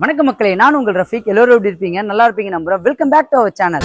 வணக்கம் மக்களே, நான் உங்கள் ரஃபீக். எல்லோரும் எப்படி இருப்பீங்க? நல்லா இருப்பீங்க நம்புறேன். Welcome back to our channel.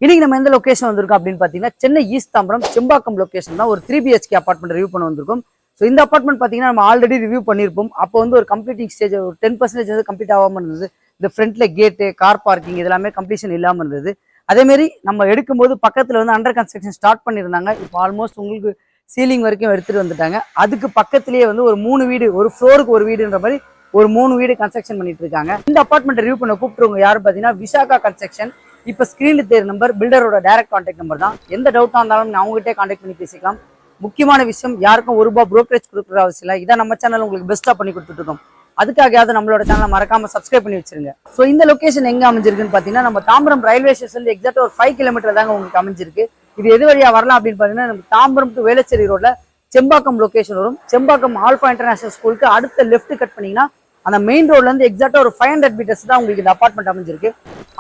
இன்னைக்கு நம்ம எந்த லொகேஷன் வந்திருக்கோம் அப்படின்னு பாத்தீங்கன்னா, சென்னை ஈஸ்ட் தாம்பரம் செம்பாக்கம் லொகேஷன் தான் ஒரு 3 BHK அபார்ட்மெண்ட் ரிவ்யூ பண்ண வந்திருக்கும். ஸோ இந்த அபார்ட்மெண்ட் பார்த்தீங்கன்னா நம்ம ஆல்ரெடி ரிவ்யூ பண்ணியிருப்போம். அப்போ வந்து ஒரு கம்ப்ளீட்டிங் ஸ்டேஜ் ஒரு 10% வந்து கம்ப்ளீட் ஆகாமல் இருந்தது. இந்த ஃப்ரண்ட்ல கேட்டு, கார் பார்க்கிங் இதெல்லாமே கம்ப்ளீஷன் இல்லாமல் இருந்தது. அதேமாரி நம்ம எடுக்கும்போது பக்கத்தில் வந்து அண்டர் கன்ஸ்ட்ரக்ஷன் ஸ்டார்ட் பண்ணியிருந்தாங்க. இப்போ ஆல்மோஸ்ட் உங்களுக்கு சீலிங் வரைக்கும் எடுத்துகிட்டு வந்துட்டாங்க. அதுக்கு பக்கத்திலேயே வந்து ஒரு 3 வீடு, ஒரு ஃப்ளோருக்கு ஒரு வீடுன்ற மாதிரி ஒரு 3 வீடு கன்ஸ்ட்ரக்ஷன் பண்ணிட்டு இருக்காங்க. இந்த அபார்ட்மெண்ட் ரிவ்யூ பண்ண கூப்பிட்டுருவங்க யாரும் பார்த்தீங்கன்னா விசாகா கன்ஸ்ட்ரக்ஷன். இப்போ ஸ்க்ரீனில் தெரியுற நம்பர் பில்டரோட டைரக்ட் கான்டாக்ட் நம்பர் தான். எந்த டவுட்டாக இருந்தாலும் அவங்ககிட்டே கான்டாக்ட் பண்ணி பேசிக்கலாம். முக்கியமான விஷயம், யாருக்கும் ₹1 புரோக்கரேஜ் கொடுக்குற அவசியம் இல்லை. இதான் நம்ம சேனல் உங்களுக்கு பெஸ்ட்டாக பண்ணி கொடுத்துட்ருக்கோம். அதுக்காகயாவது நம்மளோட சேனலை மறக்காம சப்ஸ்கிரைப் பண்ணி வச்சிருங்க. ஸோ இந்த லொகேஷன் எங்க அமைஞ்சிருக்குன்னு பார்த்தீங்கன்னா, நம்ம தாம்பரம் ரயில்வே ஸ்டேஷன் எக்ஸாக்ட் ஒரு 5 கிலோமீட்டர் தாங்க உங்களுக்கு அமைஞ்சிருக்கு. இது எது வழியா வரலாம் அப்படின்னு பார்த்தீங்கன்னா, நம்ம தாம்பரம் டு வேளச்சேரி ரோட்ல செம்பாக்கம் லொகேஷன் வரும். செம்பாக்கம் ஆல்ஃபா இன்டர்நேஷனல் ஸ்கூலுக்கு அடுத்த லெஃப்ட் கட் பண்ணீங்கன்னா அந்த மெயின் ரோட்ல இருந்து எக்ஸாக்டா ஒரு 500 மீட்டர்ஸ் தான் உங்களுக்கு இந்த அபார்ட்மெண்ட் அமைஞ்சிருக்கு.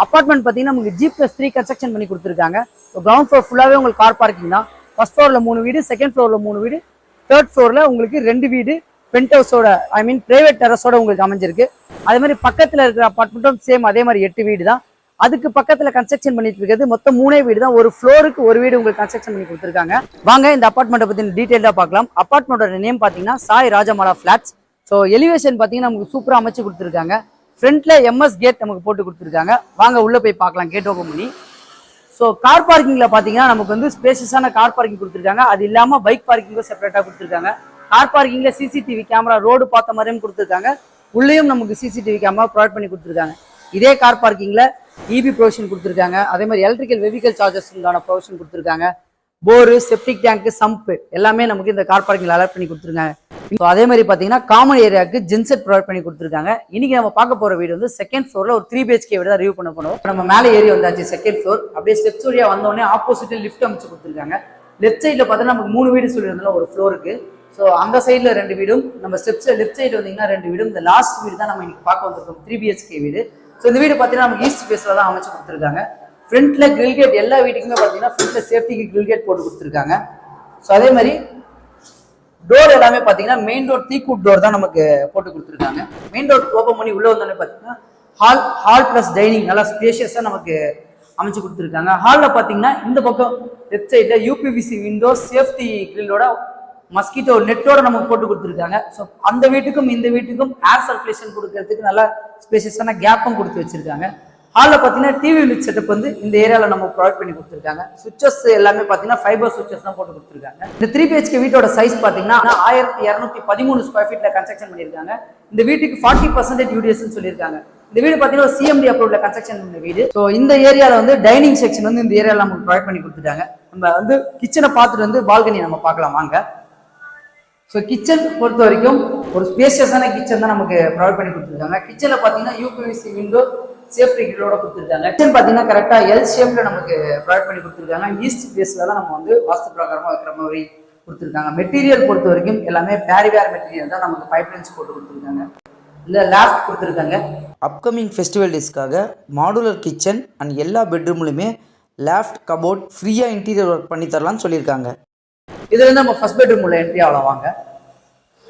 அபார்ட்மெண்ட் பார்த்தீங்கன்னா உங்களுக்கு G+3 கன்ஸ்ட்ரக்ஷன் பண்ணி கொடுத்துருக்காங்க. கிரவுண்ட் ஃப்ளோர் ஃபுல்லாவே உங்களுக்கு கார் பார்க்கிங் தான். ஃபர்ஸ்ட் ஃப்ளோர்ல 3 வீடு, செகண்ட் ஃப்ளோர்ல 3 வீடு, தேர்ட் ஃப்ளோர்ல உங்களுக்கு 2 வீடு பென்ட் ஹவுஸோட பிரைவேட் டெரஸோட உங்களுக்கு அமைஞ்சிருக்கு. அதே மாதிரி பக்கத்துல இருக்கிற அபார்ட்மெண்ட்டும் சேம் அதே மாதிரி 8 வீடு தான். அதுக்கு பக்கத்துல கன்ஸ்ட்ரக்ஷன் பண்ணிட்டு இருக்கிறது மொத்தம் 3 வீடு தான். ஒரு ஃப்ளோருக்கு ஒரு வீடு உங்களுக்கு கன்ஸ்ட்ரக்ஷன் பண்ணி கொடுத்துருக்காங்க. வாங்க இந்த அபார்ட்மெண்ட்டை பத்தி டீடைலா பார்க்கலாம். அபார்ட்மெண்டோட நேம் பாத்தீங்கன்னா சாய் ராஜமாலா பிளாட்ஸ். ஸோ எலிவேஷன் பார்த்தீங்கன்னா நமக்கு சூப்பராக அமைச்சு கொடுத்துருக்காங்க. ஃப்ரண்ட்ல MS கேட் நமக்கு போட்டு கொடுத்துருக்காங்க. வாங்க உள்ள போய் பார்க்கலாம் கேட் ஓப்பன் பண்ணி. ஸோ கார் பார்க்கிங்ல பார்த்தீங்கன்னா நமக்கு வந்து ஸ்பேஷியஸான கார் பார்க்கிங் கொடுத்துருக்காங்க. அது இல்லாமல் பைக் பார்க்கிங்கும் செப்பரேட்டாக கொடுத்துருக்காங்க. கார் பார்க்கிங்ல CCTV கேமரா ரோடு பார்த்த மாதிரியும் கொடுத்துருக்காங்க. உள்ளேயும் நமக்கு CCTV கேமரா ப்ரொவைட் பண்ணி கொடுத்துருக்காங்க. இதே கார் பார்க்கிங்ல EB ப்ரொவிஷன் கொடுத்துருக்காங்க. அதே மாதிரி எலக்ட்ரிக்கல் வெஹிக்கல் சார்ஜஸ் உண்டான ப்ரொவிஷன் கொடுத்துருக்காங்க. போரு, செப்டிக் டேங்க், சம்ப் எல்லாமே நமக்கு இந்த கார் பார்க்கிங்ல அலாட் பண்ணி கொடுத்துருக்காங்க. அதே மாதிரி பாத்தீங்கன்னா காமன் ஏரியாவுக்கு ஜென்செட் ப்ரொவைட் பண்ணி கொடுத்துருக்காங்க. இன்னைக்கு நம்ம பார்க்க போற வீடு வந்து செகண்ட் ஃப்ளோர்ல ஒரு 3 BHK வீடு தான் ரிவ்யூ பண்ண போறோம். நம்ம மேலே ஏறி வந்தாச்சு செகண்ட் ஃப்ளோர். அப்படியே ஸ்டெப்ஸ் வழியா வந்தோடனே ஆப்போசிட்ல லிஃப்ட் அமைச்சு கொடுத்துருக்காங்க. லெஃப்ட் சைட்ல பார்த்தீங்கன்னா நமக்கு 3 வீடு சொல்லியிருந்தோம் ஒரு ஃப்ளோருக்கு. ஸோ அந்த சைட்ல 2 வீடும், நம்ம ஸ்டெப்ஸ்ல லெஃப்ட் சைடு வந்தீங்கன்னா 2 வீடும். இந்த லாஸ்ட் வீடு தான் நம்ம இன்னைக்கு பார்க்க வந்திருக்கோம் 3 BHK வீடு. ஸோ இந்த வீடு பார்த்தீங்கன்னா நமக்கு ஈஸ்ட் ஃபேஸ்ல தான் அமைச்சு கொடுத்துருக்காங்க. ஃப்ரண்ட்ல கிரில் கேட் எல்லா வீட்டுக்குமே பார்த்தீங்கன்னா ஃப்ரண்ட்ல சேஃப்டிக்கு கிரில் கேட் போட்டு கொடுத்துருக்காங்க. ஸோ அதே மாதிரி டோர் எல்லாமே பார்த்தீங்கன்னா மெயின் டோர் தீக்குட் டோர் தான் நமக்கு போட்டு கொடுத்துருக்காங்க. மெயின் டோர் ஓப்பன் பண்ணி உள்ள வந்தோடனே பார்த்தீங்கன்னா ஹால் பிளஸ் டைனிங் நல்லா ஸ்பேஷியஸாக நமக்கு அமைச்சு கொடுத்துருக்காங்க. ஹாலில் பார்த்தீங்கன்னா இந்த பக்கம் லெஃப்ட் சைடில் UPVC விண்டோ சேஃப்டி கிரில்லோட மஸ்கிட்டோ நெட்டோட நமக்கு போட்டு கொடுத்துருக்காங்க. ஸோ அந்த வீட்டுக்கும் இந்த வீட்டுக்கும் ஏர் சர்க்குலேஷன் கொடுக்கறதுக்கு நல்லா ஸ்பேஷியஸான கேப்பும் கொடுத்து வச்சிருக்காங்க. ஹாலில் பார்த்தீங்கன்னா டிவி யூனிட் செட்டப் வந்து இந்த ஏரியாவில் நம்ம ப்ரொவைட் பண்ணி கொடுத்துருக்காங்க. சுவிச்சஸ் எல்லாமே பார்த்தீங்கன்னா ஃபைபர் சுவிச்சஸ் தான் போட்டு கொடுத்துருக்காங்க. இந்த 3 BHK வீட்டோட சைஸ் பார்த்தீங்கன்னா 1213 ஸ்கொயர் ஃபீட்ல கன்ஸ்ட்ரக்ஷன் பண்ணியிருக்காங்க. இந்த வீட்டுக்கு 40% UDS சொல்லியிருக்காங்க. இந்த வீடு பார்த்தீங்கன்னா CMD அப்ரூவ்ல கன்ஸ்ட்ரக்ஷன் பண்ண வீடு. ஸோ இந்த ஏரியாவில் வந்து டைனிங் செக்ஷன் வந்து இந்த ஏரியாவில் நமக்கு ப்ரொவைட் பண்ணி கொடுத்துட்டாங்க. நம்ம வந்து கிச்சனை பார்த்துட்டு வந்து பால்கனி நம்ம பார்க்கலாம் வாங்க. ஸோ கிச்சன் பொறுத்த வரைக்கும் ஒரு ஸ்பேஷியஸான கிச்சன் தான் நமக்கு ப்ரொவைட் பண்ணி கொடுத்துருக்காங்க. கிச்சனில் பார்த்தீங்கன்னா UPVC விண்டோ சேஃப்டி கிரிலோட கொடுத்துருக்காங்க. கிச்சன் பார்த்தீங்கன்னா கரெக்டாக L ஷேப்ல நமக்கு ப்ரொவைட் பண்ணி கொடுத்துருக்காங்க. ஈஸ்ட் ஃபேஸ்ல தான் நம்ம வந்து வாஸ்து பிரகாரமாக வைக்கிற மாதிரி கொடுத்துருக்காங்க. மெட்டீரியல் பொறுத்த வரைக்கும் எல்லாமே பேரிவேர் மெட்டீரியல் தான் நமக்கு பைப்லைன்ஸ் போட்டு கொடுத்துருக்காங்க. இல்லை லேஃப்ட் கொடுத்துருக்காங்க. அப்கமிங் ஃபெஸ்டிவல் டேஸ்க்காக மாடுலர் கிச்சன் அண்ட் எல்லா பெட்ரூம்லையுமே லேஃப்ட் கபோர்ட் ஃப்ரீயாக இன்டீரியர் ஒர்க் பண்ணி தரலாம்னு சொல்லியிருக்காங்க. இதுல இருந்து நம்ம ஃபர்ஸ்ட் பெட்ரூம் உள்ள என்ட்ரி ஆகலாம் வாங்க.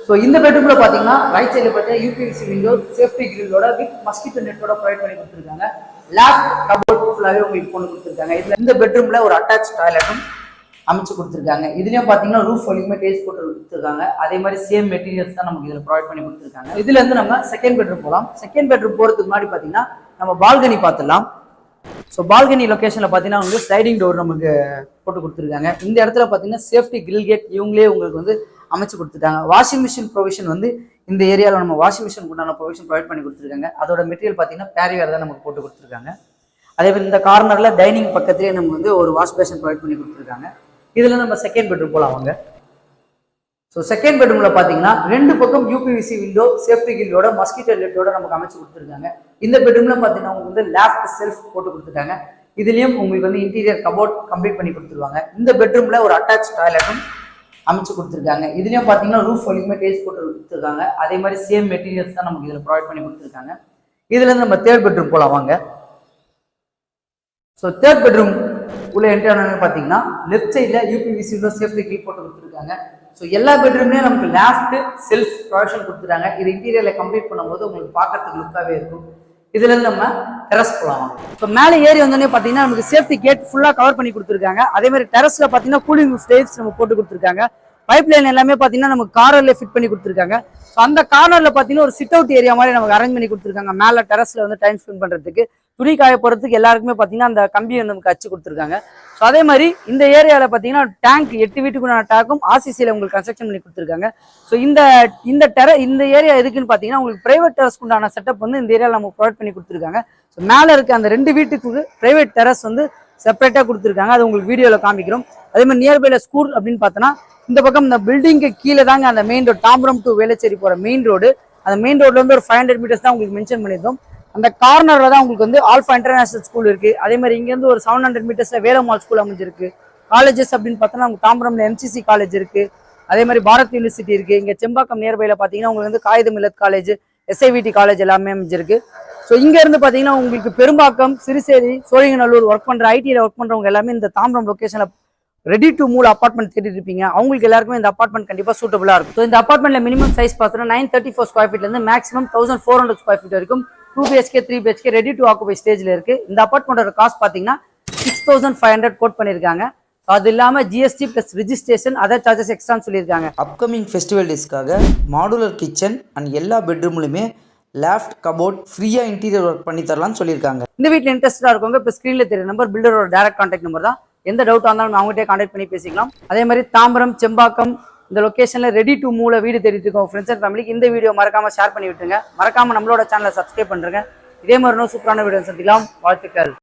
ஸோ இந்த பெட்ரூம்ல பார்த்தீங்கன்னா ரைட் சைடில் பார்த்தீங்கன்னா UPVC விண்டோ சேஃப்டி கிரில்லோட வித் மஸ்கிட்டோ நெட்டோட ப்ரொவைட் பண்ணி கொடுத்துருக்காங்க. லேஃப்ட் கபோர்ட் ஃபுல்லாகவே உங்களுக்கு கொண்டு கொடுத்துருக்காங்க. இதுல இந்த பெட்ரூம்ல ஒரு அட்டாச் டாய்லெட்டும் அமைச்சு கொடுத்துருக்காங்க. இதுலயும் பார்த்தீங்கன்னா ரூஃப் வலிக்குமே டேஸ்ட் போட்டு கொடுத்துருக்காங்க. அதே மாதிரி சேம் மெட்டீரியல்ஸ் தான் நமக்கு இதில் ப்ரொவைட் பண்ணி கொடுத்துருக்காங்க. இதுல இருந்து நம்ம செகண்ட் பெட்ரூம் போகலாம். செகண்ட் பெட்ரூம் போகிறதுக்கு முன்னாடி பார்த்தீங்கன்னா நம்ம பால்கனி பார்த்துடலாம். ஸோ பால்கனி லொக்கேஷனில் பார்த்தீங்கன்னா உங்களுக்கு ஸ்லைடிங் டோர் நமக்கு போட்டு கொடுத்துருக்காங்க. இந்த இடத்துல பார்த்தீங்கன்னா சேஃப்டி கிரில் கேட் இவங்களே உங்களுக்கு வந்து அமைச்சு கொடுத்துட்டாங்க. வாஷிங் மிஷின் ப்ரொவிஷன் வந்து இந்த ஏரியாவில் நம்ம வாஷிங் மிஷின் உண்டான ப்ரொவிஷன் ப்ரொவைட் பண்ணி கொடுத்துருக்காங்க. அதோட மெட்டீரியல் பார்த்தீங்கன்னா பேரிவேர் தான் நமக்கு போட்டு கொடுத்துருக்காங்க. அதே மாதிரி இந்த கார்னரில் டைனிங் பக்கத்துலேயே நம்ம வந்து ஒரு வாஷ் பேஷன் ப்ரொவைட் பண்ணி கொடுத்துருக்காங்க. இதில் நம்ம செகண்ட் பெட்ரூம் போகலாம் வாங்க. ஸோ செகண்ட் பெட்ரூமில் பார்த்தீங்கன்னா 2 பக்கம் UPVC விண்டோ சேஃப்டி கிரில்லோட மஸ்கிட்டோ நெட்டோட நமக்கு அமைச்சு கொடுத்துருக்காங்க. இந்த பெட்ரூம்ல பார்த்தீங்கன்னா உங்களுக்கு வந்து லேஃப்ட் செல்ஃப் போட்டு கொடுத்துருக்காங்க. இதுலேயும் உங்களுக்கு வந்து இன்டீரியர் கபோர்ட் கம்ப்ளீட் பண்ணி கொடுத்துருவாங்க. இந்த பெட்ரூம்ல ஒரு அட்டாச் டாய்லெட்டும் அமைச்சு கொடுத்துருக்காங்க. இதுலயும் பார்த்தீங்கன்னா ரூஃப் வலிக்குமே டேஸ்ட் போட்டு கொடுத்துருக்காங்க. அதே மாதிரி சேம் மெட்டீரியல்ஸ் தான் நமக்கு இதில் ப்ரொவைட் பண்ணி கொடுத்துருக்காங்க. இதுல இருந்து நம்ம தேர்ட் பெட்ரூம் போகலாம் வாங்க. ஸோ தேர்ட் பெட்ரூம் உள்ள என்ட்ரி ஆனவங்க பார்த்தீங்கன்னா லெஃப்ட் சைடில் யூபிவிசி விண்டோ சேஃப்டி கில் போட்டு கொடுத்துருக்காங்க. ஸோ எல்லா பெட்ரூம்லேயும் நமக்கு லாஸ்ட் செல்ஃப் ப்ரொவிஷன் கொடுத்துட்டாங்க. இது இன்டீரியரில் கம்ப்ளீட் பண்ணும்போது உங்களுக்கு பார்க்கறதுக்கு லுக்காகவே இருக்கும். இதுல இருந்து நம்ம டெரஸ் போகலாம். இப்போ மேலே ஏறி வந்தோடனே பார்த்தீங்கன்னா நமக்கு சேஃப்டி கேட் ஃபுல்லாக கவர் பண்ணி கொடுத்துருக்காங்க. அதே மாதிரி டெரஸ்ல பார்த்தீங்கன்னா கூலிங் ஸ்டேஜ் நம்ம போட்டு கொடுத்துருக்காங்க. பைப் லைன் எல்லாமே பார்த்தீங்கன்னா நமக்கு கார்னர்ல ஃபிட் பண்ணி கொடுத்துருக்காங்க. ஸோ அந்த கார்னர்ல பார்த்தீங்கன்னா ஒரு சிட் அவுட் ஏரியா மாதிரி நமக்கு அரேஞ்ச் பண்ணி கொடுத்துருக்காங்க. மேலே டெரஸ்ல வந்து டைம் ஸ்பெண்ட் பண்றதுக்கு, துணி காய போறதுக்கு எல்லாருக்குமே பார்த்தீங்கன்னா அந்த கம்பியை நமக்கு அச்சு கொடுத்துருக்காங்க. ஸோ அதே மாதிரி இந்த ஏரியாவில் பார்த்தீங்கன்னா டேங்க் 8 வீட்டுக்குள்ள டேங்கும் ஆர்சிசியில் உங்களுக்கு கன்ஸ்ட்ரக்ஷன் பண்ணி கொடுத்துருக்காங்க. ஸோ இந்த ஏரியா எதுக்குன்னு பார்த்தீங்கன்னா உங்களுக்கு பிரைவேட் டெரஸ்க்கு உண்டான செட்டப் வந்து இந்த ஏரியாவில் நம்ம ப்ரொவைட் பண்ணி கொடுத்துருக்காங்க. ஸோ மேலே இருக்க அந்த 2 வீட்டுக்கு பிரைவேட் டெரஸ் வந்து செப்பரேட்டாக கொடுத்துருக்காங்க. அது உங்களுக்கு வீடியோவில் காமிக்கிறோம். அதே மாதிரி நியர்பைல ஸ்கூல் அப்படின்னு பார்த்தோன்னா இந்த பக்கம் இந்த பில்டிங்க்கு கீழே தாங்க அந்த main road, Tambaram to Velachery போகிற மெயின் ரோடு. அந்த மெயின் ரோட்ல வந்து ஒரு 500 மீட்டர்ஸ் தான் உங்களுக்கு மென்ஷன் பண்ணியிருந்தோம். அந்த கார்னர்ல தான் உங்களுக்கு வந்து ஆல்ஃபா இன்டர்நேஷனல் ஸ்கூல் இருக்கு. அதே மாதிரி இங்கேருந்து ஒரு 700 மீட்டர்ஸ்ல வேலம்மாள் ஸ்கூல் அமைஞ்சிருக்கு. காலேஜஸ் அப்படின்னு பார்த்தோன்னா உங்களுக்கு தாம்பரம்ல எம்சிசி காலேஜ் இருக்கு. அதே மாதிரி பாரத் யூனிவர்சிட்டி இருக்கு. இங்க செம்பாக்கம் நியர்பைல பார்த்தீங்கன்னா உங்களுக்கு வந்து காகித மில்லத் காலேஜ், எஸ்ஐவிடி காலேஜ் எல்லாமே அமைஞ்சிருக்கு. ஸோ இங்க இருந்து பார்த்தீங்கன்னா உங்களுக்கு பெரும்பாக்கம், சிறுசேரி, சோழிங்கநல்லூர் ஒர்க் பண்ற ஐடியில் ஒர்க் பண்றவங்க எல்லாமே இந்த தாம்பரம் லொகேஷன்ல ரெடி டு மூவ் அப்பார்ட்மெண்ட் தேடிட்டு இருப்பீங்க. அவங்களுக்கு எல்லாருக்குமே இந்த அப்பார்ட்மெண்ட் கண்டிப்பா சூட்டபிளா இருக்கும். ஸோ இந்த அப்பார்ட்மெண்ட்ல மினிமம் சைஸ் பார்த்தோம்னா 934 ஸ்கொயர் ஃபீட்ல இருந்து மேக்ஸிமம் 1400 ஸ்கொயர் ஃபீட் வரைக்கும் 2 BHK 3 BHK ready to occupy ஸ்டேஜ்ல இருக்கு. இந்த அப்பார்ட்மெண்டோட காஸ்ட் பாத்தீங்கன்னா 6500 கோட் பண்ணிருக்காங்க. அது இல்லாம GST plus registration other charges எக்ஸ்ட்ரான்னு சொல்லியிருக்காங்க. அப்கமிங் ஃபெஸ்டிவல் டேஸ்க்காக மாடுலர் கிச்சன் அண்ட் எல்லா பெட்ரூம்லையுமே லேஃப்ட் கபோர்ட் ஃப்ரீயா இன்டீரியர் ஒர்க் பண்ணி தரலாம்னு சொல்லியிருக்காங்க. இந்த வீட்டில் இன்ட்ரெஸ்டா இருக்கவங்க இப்போ ஸ்கிரீன்ல தெரிய நம்பர் பில்டரோட டைரக்ட் கான்டாக்ட் நம்பர் தான். எந்த டவுட்டாக இருந்தாலும் அவங்ககிட்டே கான்டாக்ட் பண்ணி பேசிக்கலாம். அதே மாதிரி தாம்பரம், செம்பாக்கம் இந்த லொகேஷன்ல ரெடி டு மூவ்ல வீடு தேடிட்டு இருக்கோம் ஃப்ரெண்ட்ஸ் அண்ட் ஃபேமிலிக்கு இந்த வீடியோ மறக்காம ஷேர் பண்ணி விட்டுருங்க. மறக்காம நம்மளோட சேனலை சப்ஸ்கிரைப் பண்ணுறேங்க. இதே மாதிரி சூப்பரான வீடியோ சந்திக்கலாம். வாழ்த்துக்கள்.